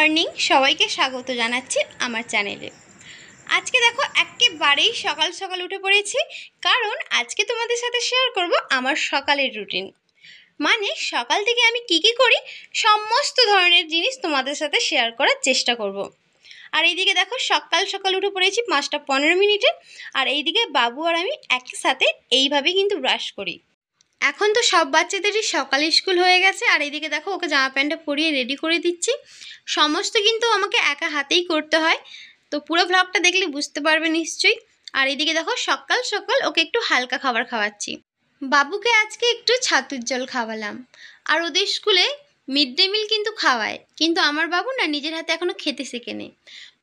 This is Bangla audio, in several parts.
মর্নিং, সবাইকে স্বাগত জানাচ্ছি আমার চ্যানেলে। আজকে দেখো একেবারেই সকাল সকাল উঠে পড়েছি, কারণ আজকে তোমাদের সাথে শেয়ার করব আমার সকালের রুটিন। মানে সকাল থেকে আমি কি করি সমস্ত ধরনের জিনিস তোমাদের সাথে শেয়ার করার চেষ্টা করব। আর এইদিকে দেখো সকাল সকাল উঠে পড়েছি 5:15 আর এইদিকে বাবু আর আমি একসাথে এইভাবেই কিন্তু ব্রাশ করি। এখন তো সব বাচ্চাদেরই সকালে স্কুল হয়ে গেছে, আর এইদিকে দেখো ওকে জামা প্যান্টটা পরিয়ে রেডি করে দিচ্ছি। সমস্ত কিন্তু আমাকে একা হাতেই করতে হয়, তো পুরো ব্লগটা দেখলে বুঝতে পারবে নিশ্চয়ই। আর এইদিকে দেখো সকাল সকাল ওকে একটু হালকা খাবার খাওয়াচ্ছি। বাবুকে আজকে একটু ছাতুর জল খাওয়ালাম, আর ওদের স্কুলে মিড ডে মিল কিন্তু খাওয়ায়, কিন্তু আমার বাবু না নিজের হাতে এখনও খেতে শেখেনি।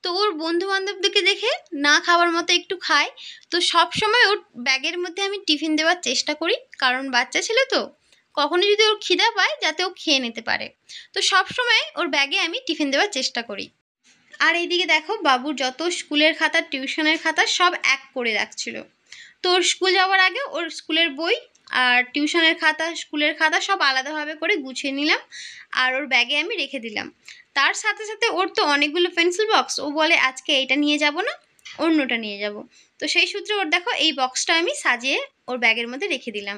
তো ওর বন্ধু বান্ধবদেরকে দেখে না খাওয়ার মতো একটু খায়। তো সব সময় ওর ব্যাগের মধ্যে আমি টিফিন দেওয়ার চেষ্টা করি, কারণ বাচ্চা ছেলে তো কখনো যদি ওর খিদা পায় যাতে ও খেয়ে নিতে পারে। তো সব সময় ওর ব্যাগে আমি টিফিন দেওয়ার চেষ্টা করি। আর এইদিকে দেখো বাবুর যত স্কুলের খাতা টিউশনের খাতা সব এক করে রাখছিল। তো ওর স্কুল যাওয়ার আগে ওর স্কুলের বই আর টিউশনের খাতা স্কুলের খাতা সব আলাদাভাবে করে গুছিয়ে নিলাম, আর ওর ব্যাগে আমি রেখে দিলাম। তার সাথে সাথে ওর তো অনেকগুলো পেন্সিল বক্স, ও বলে আজকে এইটা নিয়ে যাব না, অন্যটা নিয়ে যাব। তো সেই সূত্রে ওর দেখো এই বক্সটা আমি সাজিয়ে ওর ব্যাগের মধ্যে রেখে দিলাম।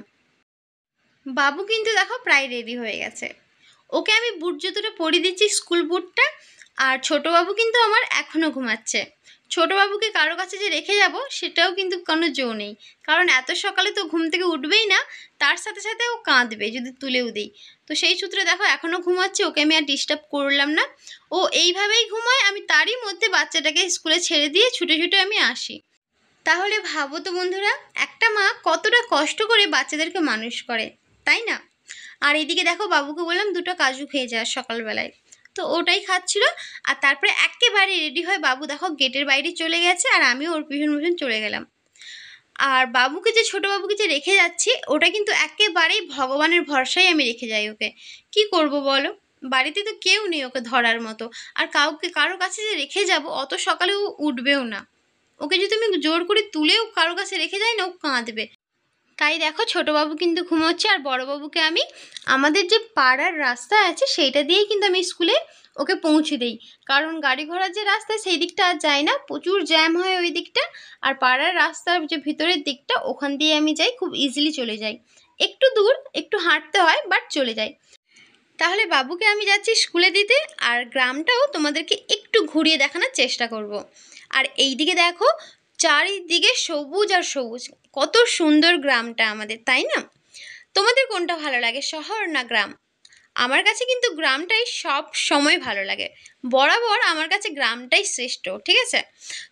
বাবু কিন্তু দেখো প্রায় রেডি হয়ে গেছে। ওকে আমি বুট জুতোটা পরিয়ে দিচ্ছি, স্কুল বুটটা। আর ছোটো বাবু কিন্তু আমার এখনও ঘুমাচ্ছে। ছোটো বাবুকে কারো কাছে যে রেখে যাব সেটাও কিন্তু কোনো জো নেই, কারণ এত সকালে তো ঘুম থেকে উঠবেই না, তার সাথে সাথে ও কাঁদবে যদি তুলেও দিই। তো সেই সূত্রে দেখো এখনও ঘুমাচ্ছে, ওকে আমি আর ডিস্টার্ব করলাম না। ও এইভাবেই ঘুমায়, আমি তারই মধ্যে বাচ্চাটাকে স্কুলে ছেড়ে দিয়ে ছুটে ছুটে আমি আসি। তাহলে ভাবো তো বন্ধুরা, একটা মা কতটা কষ্ট করে বাচ্চাদেরকে মানুষ করে, তাই না? আর এইদিকে দেখো বাবুকে বললাম দুটো কাজু খেয়ে যা সকালবেলায়, তো ওটাই খাচ্ছিল। আর তারপরে একেবারে রেডি হয় বাবু দেখো গেটের বাইরে চলে গেছে, আর আমিও ওর পিছন পিছন চলে গেলাম। আর বাবুকে যে ছোটো বাবুকে যে রেখে যাচ্ছি ওটা কিন্তু একেবারেই ভগবানের ভরসায় আমি রেখে যাই ওকে। কি করব বলো, বাড়িতে তো কেউ নেই ওকে ধরার মতো। আর কারো কাছে যে রেখে যাব অত সকালে ও উঠবেও না। ওকে যদি আমি জোর করে তুলেও কারো কাছে রেখে যাই না, ও কাঁদবে। তাই দেখো ছোটোবাবু কিন্তু ঘুমোচ্ছে, আর বড়োবাবুকে আমি আমাদের যে পাড়ার রাস্তা আছে সেইটা দিয়েই কিন্তু আমি স্কুলে ওকে পৌঁছে দিই, কারণ গাড়ি ঘোড়ার যে রাস্তা সেই দিকটা আর যায় না, প্রচুর জ্যাম হয় ওই দিকটা। আর পাড়ার রাস্তার যে ভিতরের দিকটা ওখান দিয়ে আমি যাই, খুব ইজিলি চলে যাই। একটু দূর, একটু হাঁটতে হয়, বাট চলে যাই। তাহলে বাবুকে আমি যাচ্ছি স্কুলে দিতে, আর গ্রামটাও তোমাদেরকে একটু ঘুরিয়ে দেখানোর চেষ্টা করব। আর এই দিকে দেখো চারিদিকে সবুজ আর সবুজ, কত সুন্দর গ্রামটা আমাদের, তাই না? তোমাদের কোনটা ভালো লাগে, শহর না গ্রাম? আমার কাছে কিন্তু গ্রামটাই সব সময় ভালো লাগে, বরাবর আমার কাছে গ্রামটাই শ্রেষ্ঠ, ঠিক আছে?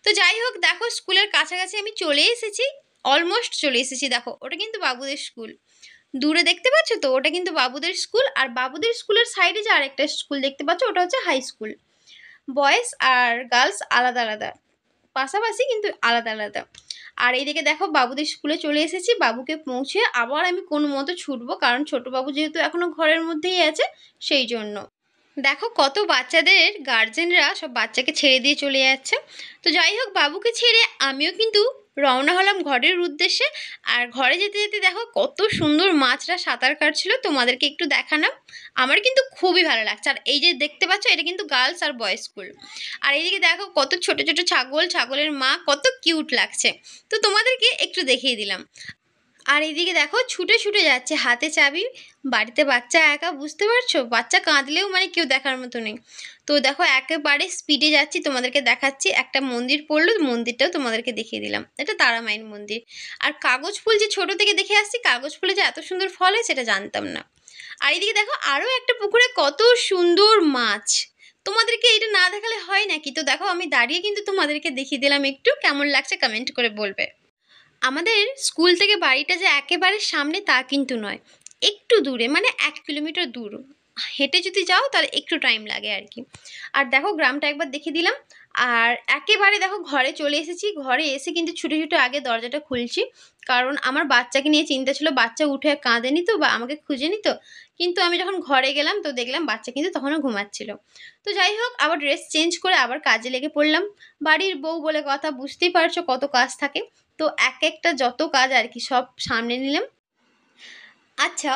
তো যাই হোক, দেখো স্কুলের কাছাকাছি আমি চলে এসেছি, অলমোস্ট চলে এসেছি। দেখো ওটা কিন্তু বাবুদের স্কুল, দূরে দেখতে পাচ্ছ তো, ওটা কিন্তু বাবুদের স্কুল। আর বাবুদের স্কুলের সাইডে যে আরেকটা স্কুল দেখতে পাচ্ছ ওটা হচ্ছে হাই স্কুল। বয়েজ আর গার্লস আলাদা আলাদা, পাশাপাশি কিন্তু আলাদা আলাদা। আর এইদিকে দেখো বাবুদের স্কুলে চলে এসেছি, বাবুকে পৌঁছে আবার আমি কোনো মতো ছুটবো, কারণ ছোটো বাবু যেহেতু এখনও ঘরের মধ্যেই আছে সেই জন্য। দেখো কত বাচ্চাদের গার্জেনরা সব বাচ্চাকে ছেড়ে দিয়ে চলে যাচ্ছে। তো যাই হোক, বাবুকে ছেড়ে আমিও কিন্তু রওনা হলাম ঘরের উদ্দেশ্যে। আর ঘরে যেতে যেতে দেখো কত সুন্দর মাছরা সাঁতার কাটছিল, তোমাদেরকে একটু দেখালাম। আমার কিন্তু খুবই ভালো লাগছে। আর এই যে দেখতে পাচ্ছ এটা কিন্তু গার্লস আর বয়েজ স্কুল। আর এইদিকে দেখো কত ছোট ছোট ছাগল, ছাগলের মা, কত কিউট লাগছে। তো তোমাদেরকে একটু দেখিয়ে দিলাম। আর এইদিকে দেখো ছুটে ছুটে যাচ্ছে, হাতে চাবি, বাড়িতে বাচ্চা একা, বুঝতে পারছো, বাচ্চা কাঁদলেও মানে কেউ দেখার মতো নেই। তো দেখো একেবারে স্পিডে যাচ্ছি, তোমাদেরকে দেখাচ্ছি। একটা মন্দির পড়লো, মন্দিরটাও তোমাদেরকে দেখিয়ে দিলাম, এটা তারা মায়ের মন্দির। আর কাগজ ফুল যে ছোট থেকে দেখে আসছি, কাগজ ফুলে যে এত সুন্দর ফল হয় সেটা জানতাম না। আর এইদিকে দেখো আরও একটা পুকুরে কত সুন্দর মাছ, তোমাদেরকে এটা না দেখালে হয় নাকি? তো দেখো আমি দাঁড়িয়ে কিন্তু তোমাদেরকে দেখিয়ে দিলাম, একটু কেমন লাগছে কমেন্ট করে বলবে। আমাদের স্কুল থেকে বাড়িটা যে একেবারে সামনে তা কিন্তু নয়, একটু দূরে, মানে 1 কিলোমিটার দূর। হেঁটে যদি যাও তাহলে একটু টাইম লাগে আর কি। আর দেখো গ্রামটা একবার দেখিয়ে দিলাম। আর একেবারে দেখো ঘরে চলে এসেছি, ঘরে এসে কিন্তু ছুটে ছুটে আগে দরজাটা খুলছি, কারণ আমার বাচ্চাকে নিয়ে চিন্তা ছিল, বাচ্চা উঠে কাঁদেনি তো বা আমাকে খুঁজে নিত। কিন্তু আমি যখন ঘরে গেলাম তো দেখলাম বাচ্চা কিন্তু তখনও ঘুমাচ্ছিল। তো যাই হোক, আবার ড্রেস চেঞ্জ করে আবার কাজে লেগে পড়লাম। বাড়ির বউ বলে কথা, বুঝতেই পারছো কত কাজ থাকে। তো এক একটা যত কাজ আর কি সব সামনে নিলাম। আচ্ছা,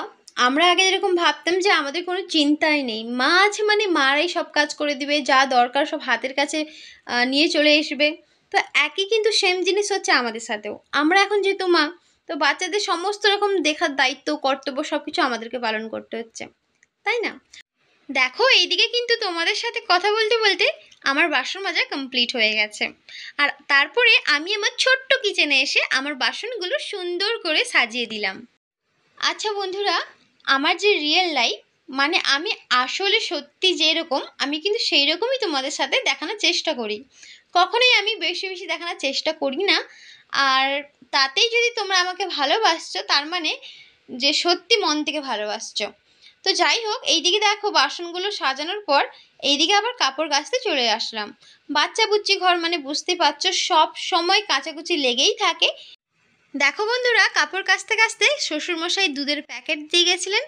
আমরা আগে যেরকম ভাবতাম যে আমাদের কোনো চিন্তাই নেই, মা আছে মানে মারাই সব কাজ করে দিবে, যা দরকার সব হাতের কাছে নিয়ে চলে আসবে। তো একই কিন্তু সেম জিনিস হচ্ছে আমাদের সাথেও। আমরা এখন যেহেতু মা, তো বাচ্চাদের সমস্ত রকম দেখার দায়িত্ব কর্তব্য সব কিছু আমাদেরকে পালন করতে হচ্ছে, তাই না? দেখো এইদিকে কিন্তু তোমাদের সাথে কথা বলতে বলতে আমার বাসন মাজা কমপ্লিট হয়ে গেছে। আর তারপরে আমি আমার ছোট্ট কিচেনে এসে আমার বাসনগুলো সুন্দর করে সাজিয়ে দিলাম। আচ্ছা বন্ধুরা, আমার যে রিয়েল লাইফ, মানে আমি আসলে সত্যি যেরকম, আমি কিন্তু সেই রকমই তোমাদের সাথে দেখানোর চেষ্টা করি। কখনোই আমি বেশি বেশি দেখানোর চেষ্টা করি না। আর তাতেই যদি তোমরা আমাকে ভালোবাসছো, তার মানে যে সত্যি মন থেকে ভালোবাসছো। তো যাই হোক, এইদিকে দেখো বাসনগুলো সাজানোর পর এইদিকে আবার কাপড় কাচতে চলে আসলাম। বাচ্চা বুচ্চি ঘর মানে বুঝতে পারছো, সব সময় কাচাকুচি লেগেই থাকে। দেখো বন্ধুরা, কাপড় কাচতে কাচতে শ্বশুরমশাই দুধের প্যাকেট দিয়ে গেছিলেন,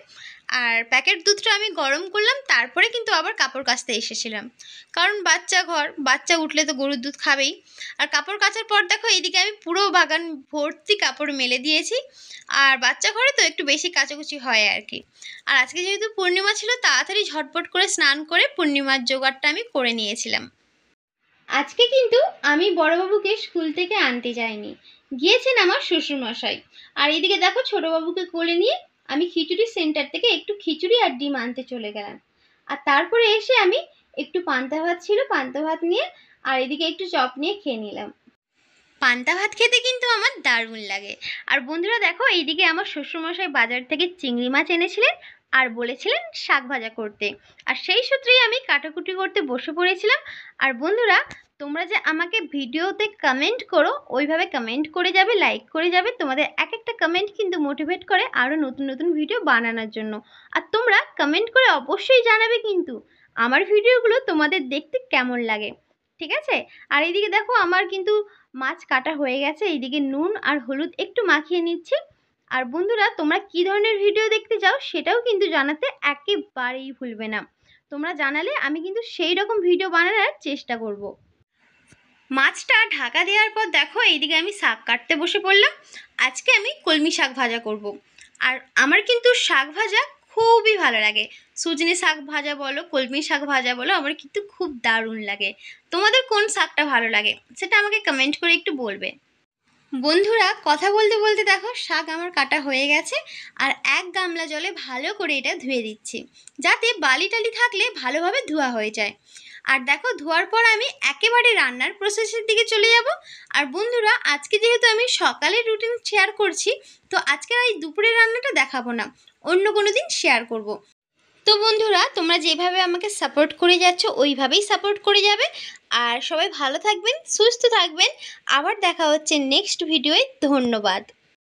আর প্যাকেট দুধটা আমি গরম করলাম, তারপরে কিন্তু আবার কাপড় কাচতে এসেছিলাম। কারণ বাচ্চা ঘর, বাচ্চা উঠলে তো গরুর দুধ খাবেই। আর কাপড় কাচার পর দেখো এইদিকে আমি পুরো বাগান ভর্তি কাপড় মেলে দিয়েছি। আর বাচ্চা ঘরে তো একটু বেশি কাচাকুচি হয় আর কি। আর আজকে যেহেতু পূর্ণিমা ছিল, তাড়াতাড়ি ঝটপট করে স্নান করে পূর্ণিমার জোগাড়টা আমি করে নিয়েছিলাম। আজকে কিন্তু আমি বড়বাবুকে স্কুল থেকে আনতে যাইনি, গিয়েছেন আমার শ্বশুরমশাই। আর এদিকে দেখো ছোটবাবুকে কোলে নিয়ে আমি খিচুড়ি সেন্টার থেকে একটু খিচুড়ি আর ডিম আনতে চলে গেলাম। আর তারপরে এসে আমি একটু পান্তা ভাত ছিল, পান্তা ভাত নিয়ে আর এদিকে একটু চপ নিয়ে খেয়ে নিলাম। পান্তা ভাত খেতে কিন্তু আমার দারুণ লাগে। আর বন্ধুরা দেখো, এইদিকে আমার শ্বশুরমশাই বাজার থেকে চিংড়ি মাছ এনেছিলেন আর বলেছিলেন শাক ভাজা করতে। আর সেই সূত্রেই আমি কাটাকুটি করতে বসে পড়েছিলাম। আর বন্ধুরা, তোমরা যে আমাকে ভিডিওতে কমেন্ট করো, ওইভাবে কমেন্ট করে যাবে, লাইক করে যাবে। তোমাদের এক একটা কমেন্ট কিন্তু মোটিভেট করে আরও নতুন নতুন ভিডিও বানানোর জন্য। আর তোমরা কমেন্ট করে অবশ্যই জানাবে কিন্তু আমার ভিডিওগুলো তোমাদের দেখতে কেমন লাগে, ঠিক আছে? আর এইদিকে দেখো আমার কিন্তু মাছ কাটা হয়ে গেছে, এইদিকে নুন আর হলুদ একটু মাখিয়ে নিচ্ছি। আর বন্ধুরা, তোমরা কী ধরনের ভিডিও দেখতে চাও সেটাও কিন্তু জানাতে একেবারেই ভুলবে না। তোমরা জানালে আমি কিন্তু সেই রকম ভিডিও বানানোর চেষ্টা করব। মাছটা ঢাকা দেওয়ার পর দেখো এইদিকে আমি শাক কাটতে বসে পড়লাম। আজকে আমি কলমি শাক ভাজা করব। আর আমার কিন্তু শাক ভাজা খুবই ভালো লাগে। সুজনি শাক ভাজা বলো, কলমি শাক ভাজা বলো, আমার কিন্তু খুব দারুণ লাগে। তোমাদের কোন শাকটা ভালো লাগে সেটা আমাকে কমেন্ট করে একটু বলবে। বন্ধুরা, কথা বলতে বলতে দেখো শাক আমার কাটা হয়ে গেছে। আর এক গামলা জলে ভালো করে এটা ধুয়ে দিচ্ছি, যাতে বালি টালি থাকলে ভালোভাবে ধোয়া হয়ে যায়। আর দেখো ধোয়ার পর আমি একেবারে রান্নার প্রসেসের দিকে চলে যাব। আর বন্ধুরা, আজকে যেহেতু আমি সকালের রুটিন শেয়ার করছি, তো আজকে এই দুপুরের রান্নাটা দেখাবো না, অন্য কোনো দিন শেয়ার করব। তো বন্ধুরা, তোমরা যেভাবে আমাকে সাপোর্ট করে যাচ্ছ ওইভাবেই সাপোর্ট করে যাবে। আর সবাই ভালো থাকবেন, সুস্থ থাকবেন। আবার দেখা হচ্ছে নেক্সট ভিডিওয়। ধন্যবাদ।